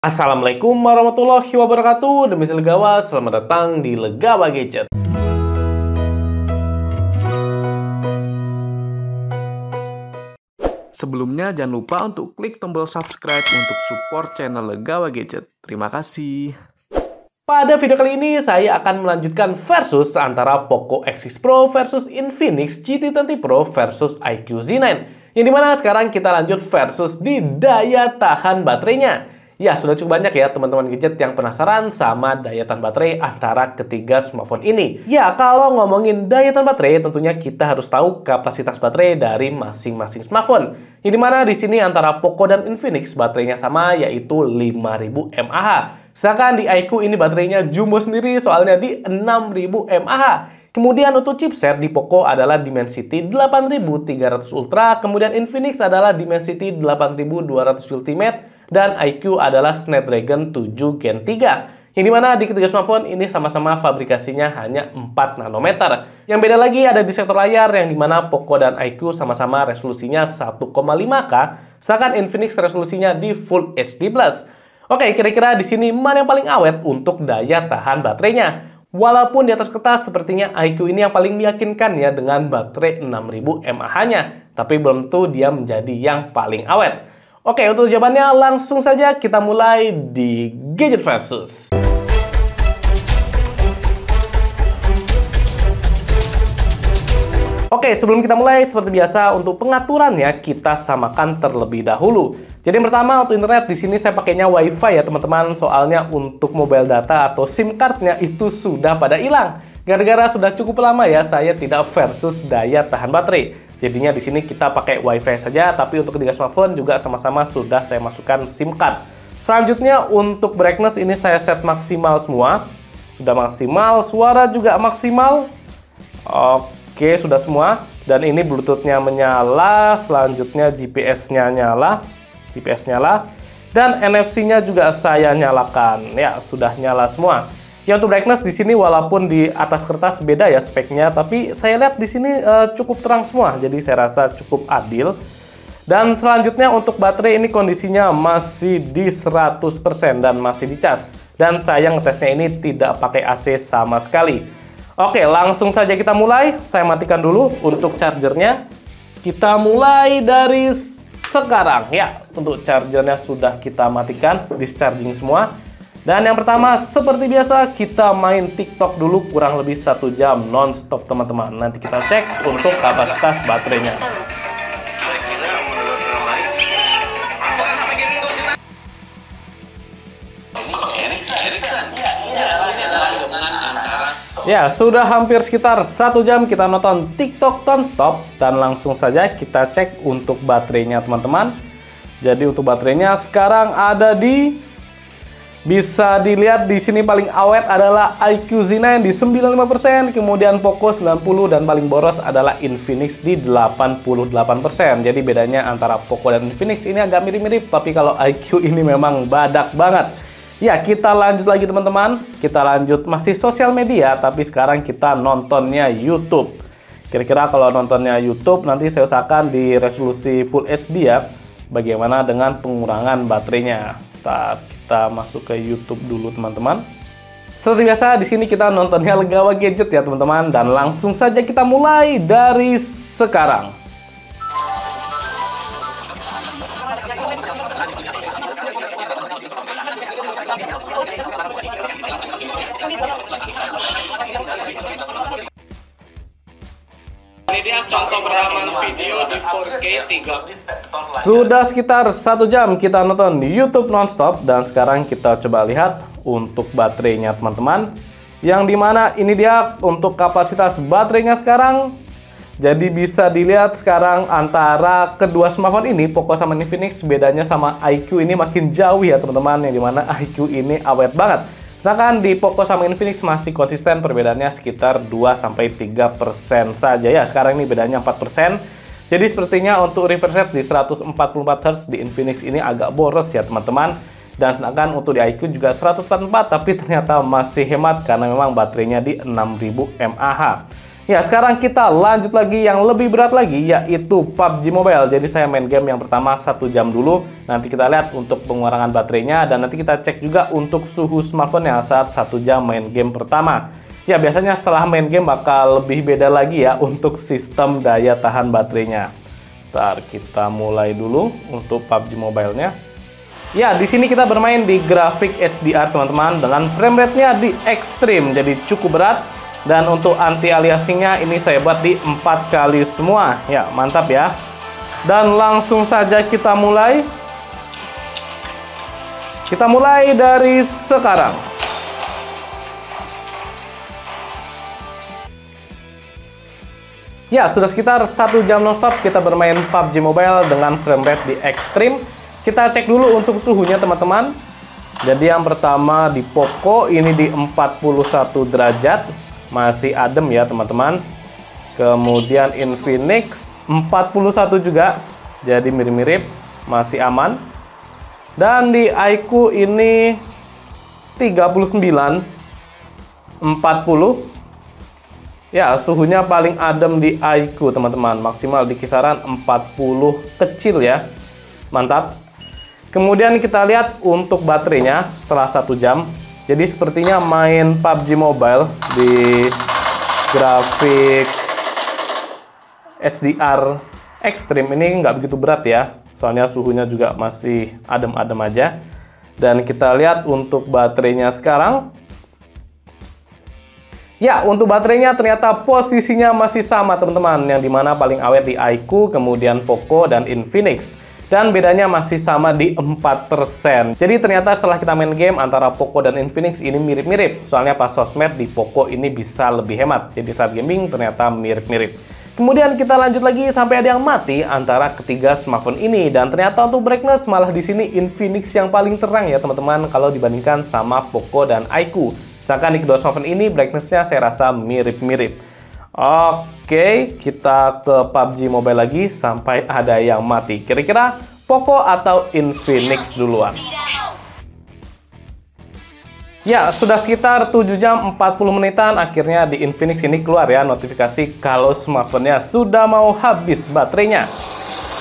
Assalamualaikum warahmatullahi wabarakatuh. Demi Legawa, selamat datang di Legawa Gadget. Sebelumnya jangan lupa untuk klik tombol subscribe untuk support channel Legawa Gadget. Terima kasih. Pada video kali ini saya akan melanjutkan versus antara Poco X6 Pro versus Infinix GT20 Pro versus iQOO Z9. Yang dimana sekarang kita lanjut versus di daya tahan baterainya. Ya, sudah cukup banyak ya teman-teman gadget yang penasaran sama daya tahan baterai antara ketiga smartphone ini. Ya, kalau ngomongin daya tahan baterai, tentunya kita harus tahu kapasitas baterai dari masing-masing smartphone. Yang dimana di sini antara Poco dan Infinix baterainya sama, yaitu 5000 mAh. Sedangkan di iQOO ini baterainya jumbo sendiri, soalnya di 6000 mAh. Kemudian untuk chipset di Poco adalah Dimensity 8300 Ultra, kemudian Infinix adalah Dimensity 8200 Ultimate, dan iQOO adalah Snapdragon 7 Gen 3. Yang dimana di ketiga smartphone ini sama-sama fabrikasinya hanya 4 nanometer. Yang beda lagi ada di sektor layar, yang dimana Poco dan iQOO sama-sama resolusinya 1,5K, sedangkan Infinix resolusinya di Full HD+. Oke, kira-kira di sini mana yang paling awet untuk daya tahan baterainya? Walaupun di atas kertas sepertinya iQOO ini yang paling meyakinkan ya dengan baterai 6000 mAh-nya, tapi belum tentu dia menjadi yang paling awet. Oke, untuk jawabannya langsung saja kita mulai di Gadget Versus. Oke, sebelum kita mulai, seperti biasa untuk pengaturannya kita samakan terlebih dahulu. Jadi yang pertama untuk internet di sini saya pakainya WiFi ya teman-teman, soalnya untuk mobile data atau SIM cardnya itu sudah pada hilang. Gara-gara sudah cukup lama ya saya tidak versus daya tahan baterai. Jadinya di sini kita pakai WiFi saja, tapi untuk ketiga smartphone juga sama-sama sudah saya masukkan SIM card. Selanjutnya untuk brightness ini saya set maksimal semua. Sudah maksimal, suara juga maksimal. Oke, sudah semua. Dan ini Bluetooth-nya menyala, selanjutnya GPS-nya nyala. Dan NFC-nya juga saya nyalakan. Ya, sudah nyala semua. Ya, untuk brightness di sini walaupun di atas kertas beda ya speknya, tapi saya lihat di sini cukup terang semua. Jadi saya rasa cukup adil. Dan selanjutnya untuk baterai ini kondisinya masih di 100% dan masih dicas. Dan saya ngetesnya ini tidak pakai AC sama sekali. Oke, langsung saja kita mulai. Saya matikan dulu untuk chargernya. Kita mulai dari sekarang ya. Untuk chargernya sudah kita matikan, discharging semua. Dan yang pertama seperti biasa kita main TikTok dulu kurang lebih 1 jam non-stop teman-teman. Nanti kita cek untuk kapasitas baterainya. Ya, sudah hampir sekitar 1 jam kita nonton TikTok non-stop dan langsung saja kita cek untuk baterainya teman-teman. Jadi untuk baterainya sekarang ada di, bisa dilihat di sini paling awet adalah iQOO Z9 di 95%, kemudian Poco 90 dan paling boros adalah Infinix di 88%. Jadi bedanya antara Poco dan Infinix ini agak mirip-mirip, tapi kalau iQOO ini memang badak banget. Ya, kita lanjut lagi teman-teman. Kita lanjut masih sosial media, tapi sekarang kita nontonnya YouTube. Kira-kira kalau nontonnya YouTube nanti saya usahakan di resolusi Full HD ya. Bagaimana dengan pengurangan baterainya? Kita masuk ke YouTube dulu teman-teman. Seperti biasa di sini kita nontonnya Legawa Gadget ya teman-teman, dan langsung saja kita mulai dari sekarang. Ini dia contoh rekaman video di 4K 3. Sudah sekitar 1 jam kita nonton di YouTube nonstop, dan sekarang kita coba lihat untuk baterainya teman-teman. Yang dimana ini dia untuk kapasitas baterainya sekarang. Jadi bisa dilihat sekarang antara kedua smartphone ini, Poco sama Infinix, bedanya sama iQOO ini makin jauh ya teman-teman. Yang dimana iQOO ini awet banget. Sedangkan di Poco sama Infinix masih konsisten, perbedaannya sekitar 2-3% saja ya. Sekarang ini bedanya 4%. Jadi sepertinya untuk refresh rate di 144 Hz di Infinix ini agak boros ya teman-teman. Dan sedangkan untuk di iQOO juga 144, tapi ternyata masih hemat karena memang baterainya di 6000 mAh. Ya, sekarang kita lanjut lagi yang lebih berat lagi, yaitu PUBG Mobile. Jadi saya main game yang pertama 1 jam dulu. Nanti kita lihat untuk pengurangan baterainya, dan nanti kita cek juga untuk suhu smartphone-nya saat 1 jam main game pertama. Ya, biasanya setelah main game bakal lebih beda lagi ya untuk sistem daya tahan baterainya. Ntar kita mulai dulu untuk PUBG Mobile-nya. Ya, di sini kita bermain di grafik HDR teman-teman, dengan frame rate-nya di ekstrim, jadi cukup berat. Dan untuk anti aliasingnya ini saya buat di 4 kali semua. Ya, mantap ya. Dan langsung saja kita mulai. Kita mulai dari sekarang. Ya, sudah sekitar 1 jam nonstop kita bermain PUBG Mobile dengan frame rate di ekstrim. Kita cek dulu untuk suhunya teman-teman. Jadi yang pertama di Poco ini di 41 derajat. Masih adem ya teman-teman. Kemudian Infinix 41 juga. Jadi mirip-mirip, masih aman. Dan di iQOO ini 39 40. Ya, suhunya paling adem di iQOO teman-teman. Maksimal di kisaran 40 kecil ya. Mantap. Kemudian kita lihat untuk baterainya setelah 1 jam. Jadi sepertinya main PUBG Mobile di grafik HDR ekstrim ini nggak begitu berat ya. Soalnya suhunya juga masih adem-adem aja. Dan kita lihat untuk baterainya sekarang. Ya, untuk baterainya ternyata posisinya masih sama teman-teman. Yang dimana paling awet di iQOO, kemudian Poco, dan Infinix. Dan bedanya masih sama di 4%. Jadi ternyata setelah kita main game antara Poco dan Infinix ini mirip-mirip. Soalnya pas sosmed di Poco ini bisa lebih hemat. Jadi saat gaming ternyata mirip-mirip. Kemudian kita lanjut lagi sampai ada yang mati antara ketiga smartphone ini. Dan ternyata untuk brightness malah di sini Infinix yang paling terang ya teman-teman kalau dibandingkan sama Poco dan iQOO. Sedangkan di kedua smartphone ini brightness-nya saya rasa mirip-mirip. Oke, kita ke PUBG Mobile lagi sampai ada yang mati. Kira-kira Poco atau Infinix duluan? Ya, sudah sekitar 7 jam 40 menitan akhirnya di Infinix ini keluar ya notifikasi kalau smartphone-nya sudah mau habis baterainya.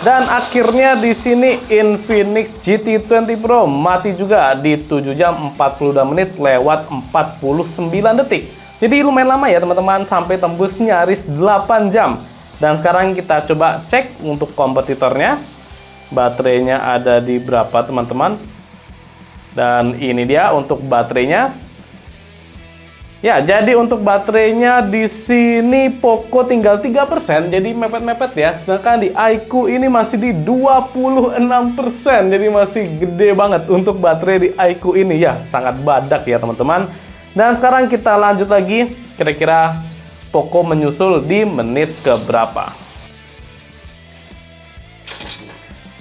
Dan akhirnya di sini Infinix GT20 Pro mati juga di 7 jam 42 menit lewat 49 detik. Jadi lumayan lama ya teman-teman, sampai tembus nyaris 8 jam. Dan sekarang kita coba cek untuk kompetitornya. Baterainya ada di berapa teman-teman? Dan ini dia untuk baterainya. Ya, jadi untuk baterainya di sini Poco tinggal 3%, jadi mepet-mepet ya. Sedangkan di iQOO ini masih di 26%, jadi masih gede banget untuk baterai di iQOO ini ya. Sangat badak ya teman-teman. Dan sekarang kita lanjut lagi, kira-kira Poco menyusul di menit keberapa.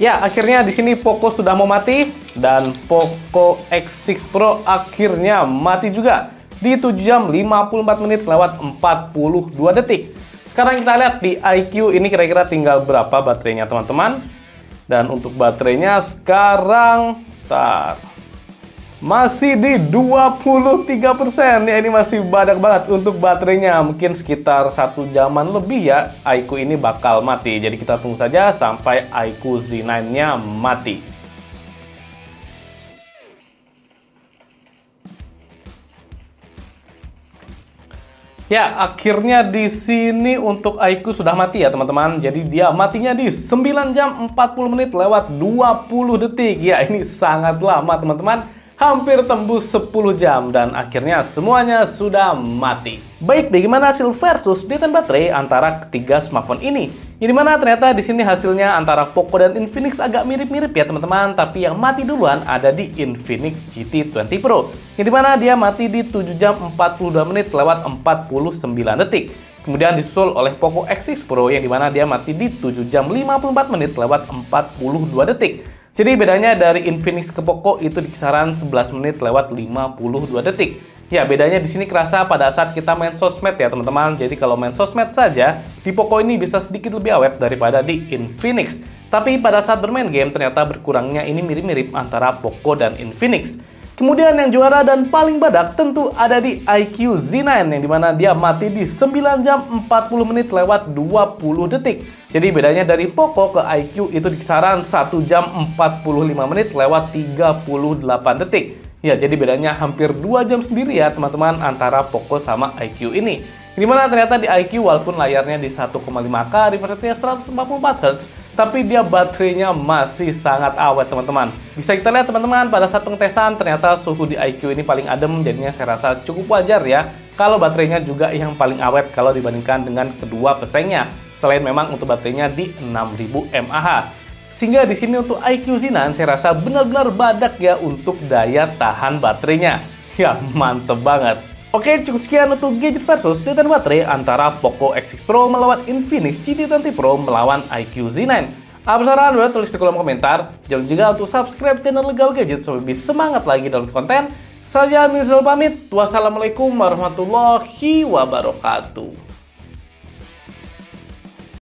Ya, akhirnya di sini Poco sudah mau mati dan Poco X6 Pro akhirnya mati juga di 7 jam 54 menit lewat 42 detik. Sekarang kita lihat di iQOO ini kira-kira tinggal berapa baterainya teman-teman. Dan untuk baterainya sekarang masih di 23%. Ya, ini masih badak banget untuk baterainya. Mungkin sekitar 1 jaman lebih ya iQOO ini bakal mati. Jadi kita tunggu saja sampai iQOO Z9-nya mati. Ya, akhirnya di sini untuk iQOO sudah mati ya teman-teman. Jadi dia matinya di 9 jam 40 menit lewat 20 detik. Ya, ini sangat lama teman-teman. Hampir tembus 10 jam dan akhirnya semuanya sudah mati. Baik, bagaimana hasil versus daya tahan baterai antara ketiga smartphone ini? Yang dimana ternyata di sini hasilnya antara Poco dan Infinix agak mirip-mirip ya teman-teman. Tapi yang mati duluan ada di Infinix GT20 Pro. Yang dimana dia mati di 7 jam 42 menit lewat 49 detik. Kemudian disusul oleh Poco X6 Pro yang dimana dia mati di 7 jam 54 menit lewat 42 detik. Jadi bedanya dari Infinix ke Poco itu di kisaran 11 menit lewat 52 detik. Ya, bedanya di sini kerasa pada saat kita main sosmed ya teman-teman. Jadi kalau main sosmed saja, di Poco ini bisa sedikit lebih awet daripada di Infinix. Tapi pada saat bermain game ternyata berkurangnya ini mirip-mirip antara Poco dan Infinix. Kemudian yang juara dan paling badak tentu ada di iQOO Z9 yang dimana dia mati di 9 jam 40 menit lewat 20 detik. Jadi bedanya dari Poco ke iQOO itu di kisaran 1 jam 45 menit lewat 38 detik. Ya, jadi bedanya hampir 2 jam sendiri ya teman-teman antara Poco sama iQOO ini. Dimana ternyata di iQOO walaupun layarnya di 1,5K, refresh rate-nya 144Hz, tapi dia baterainya masih sangat awet teman-teman. Bisa kita lihat teman-teman pada saat pengetesan ternyata suhu di iQOO ini paling adem, jadinya saya rasa cukup wajar ya kalau baterainya juga yang paling awet kalau dibandingkan dengan kedua pesaingnya. Selain memang untuk baterainya di 6000 mAh. Sehingga di sini untuk iQOO Z9 saya rasa benar-benar badak ya untuk daya tahan baterainya. Ya mantep banget. Oke, cukup sekian untuk gadget versus daya tahan baterai antara Poco X6 Pro melawan Infinix GT20 Pro melawan iQOO Z9. Apa saran boleh tulis di kolom komentar. Jangan juga untuk subscribe channel Gawa Gadget supaya lebih semangat lagi dalam konten. Saya Misal pamit. Wassalamualaikum warahmatullahi wabarakatuh.